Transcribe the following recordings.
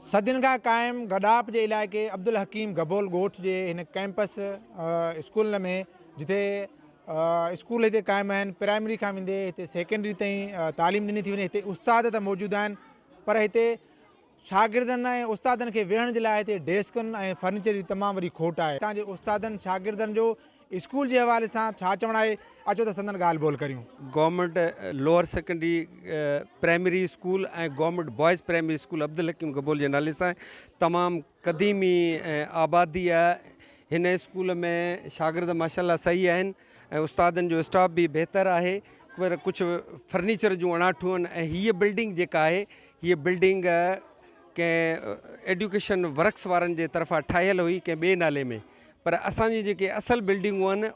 सदियुनि खां क़ाइमु गडाप जे इलाइक़े अब्दुल हकीम गबोल ॻोठ जे हिन कैंपस स्कूल में जिथे स्कूल हिते क़ाइमु आहिनि, प्राइमरी खां वेंदे हिते सेकेंडरी ताईं तालीम ॾिनी थी वञे। हिते उस्ताद त मौजूदु आहिनि, पर हिते शागिर्दनि ऐं उस्तादनि खे वेहण जे लाइ हिते डेस्कनि ऐं फर्नीचर जी तमामु वॾी खोट आहे। हितां जे उस्तादनि शागिर्दनि जो स्कूल जे हवाले सां छा चवणु आहे, अचो त संदनि ॻाल्हि ॿोल करियूं। Government lower secondary primary school ऐं government boys primary school Abdul Hakeem Gabol जे नाले सां तमामु क़दीमी आबादी आहे। हिन स्कूल में शागिर्द माशाल्लाह सही आहिनि ऐं उस्तादनि जो स्टाफ बि बहितरु आहे, पर कुझु फर्नीचर जूं अणाठूं आहिनि। ऐं हीअ बिल्डिंग जेका आहे, हीअ बिल्डिंग कंहिं एडुकेशन वर्क्स वारनि जे तरफ़ां ठाहियल हुई कंहिं ॿिए नाले में, पर असांजी जेके असल बिल्डिंगूं आहिनि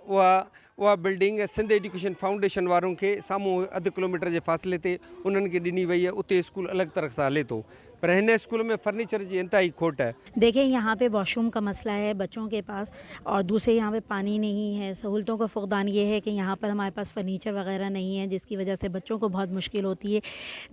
उहा बिल्डिंग सिंध एजुकेशन फाउंडेशन वारनि खे साम्हूं अधु किलोमीटर जे फ़ासिले ते उन्हनि खे ॾिनी वई आहे। उते स्कूल अलॻि तरह सां हले थो, पर हिन स्कूल में फर्नीचर की इंतहाई खोट है। देखिए, यहाँ पे वॉशरूम का मसला है बच्चों के पास, और दूसरे यहाँ पे पानी नहीं है। सहूलतों का फुकदान ये है कि यहाँ पर हमारे पास फर्नीचर वगैरह नहीं है, जिसकी वजह से बच्चों को बहुत मुश्किल होती है।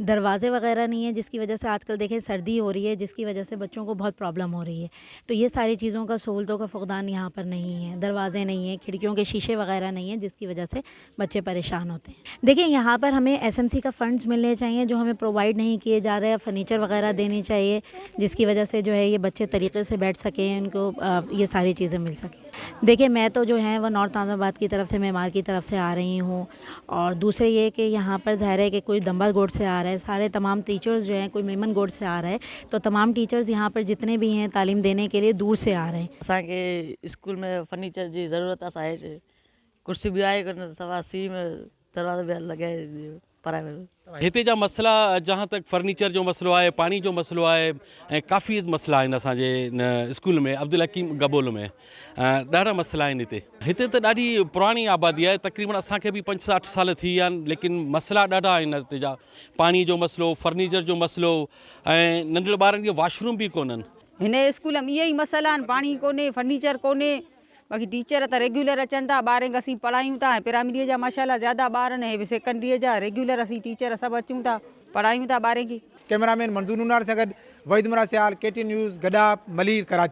दरवाजे वगैरह नहीं है, जिसकी वजह से आजकल देखें सर्दी हो रही है, जिसकी वजह से बच्चों को बहुत प्रॉब्लम हो रही है। तो ये सारी चीज़ों का सहूलतों का फुकदान यहाँ पर नहीं है। दरवाजे नहीं है, खिड़कियों के शीशे वगैरह नहीं है, जिसकी वजह से बच्चे परेशान होते हैं। देखिए, यहाँ पर हमें SMC का फंड्स मिलने चाहिए जो हमें प्रोवाइड नहीं किए जा रहे हैं। फर्नीचर वगैरह देनी चाहिए, जिसकी वजह से जो है ये बच्चे तरीके से बैठ सकें, उनको ये सारी चीज़ें मिल सकें। देखिए, मैं तो जो है वो नॉर्थ आज़माबाद की तरफ से, मेमार की तरफ से आ रही हूँ। और दूसरे ये कि यहाँ पर ज़ाहिर है कि कोई दम्बा गोड से आ रहा है, सारे तमाम टीचर्स जो हैं कोई मेमन गोड से आ रहा है, तो तमाम टीचर्स यहाँ पर जितने भी हैं तालीम देने के लिए दूर से आ रहे हैं। असांखे स्कूल में फर्नीचर जी ज़रूरत आहे, कुर्सी भी आहे कोन, सवा सी में दरवाज़ा भी लॻाए पढ़ाई। हिते जा मसला जहाँ तक फर्नीचर जो मसलो आहे, पानी जो मसलो आहे, ऐं काफ़ी मसला आहिनि असांजे स्कूल में अब्दुल हकीम गबोल में। ॾाढा मसला आहिनि हिते त ॾाढी पुरानी आबादी आहे, तक़रीबन असांखे बि 5-8 साल थी विया आहिनि, लेकिन मसला ॾाढा आहिनि हिते जा। पानी जो मसलो, फर्नीचर जो मसलो, ऐं नंढड़े ॿारनि खे वॉशरूम बि कोन्हनि। हिन स्कूल में इहे ई मसला आहिनि, पानी कोन्हे, फर्नीचर कोन्हे। बाक़ी टीचर त रेगुलर अचनि था, ॿारनि खे असीं पढ़ायूं था। प्राइमरीअ जा माशाल्लाह ज़्यादा ॿार आहिनि, सेकेंडरीअ जा रेगुलर असीं टीचर सभु अचूं था, पढ़ायूं था ॿारनि खे। कैमरामैन मंजूर नुनार सां गॾु वहीद मुराद सियाल, KTN न्यूज़, गडाप, मलीर, कराची।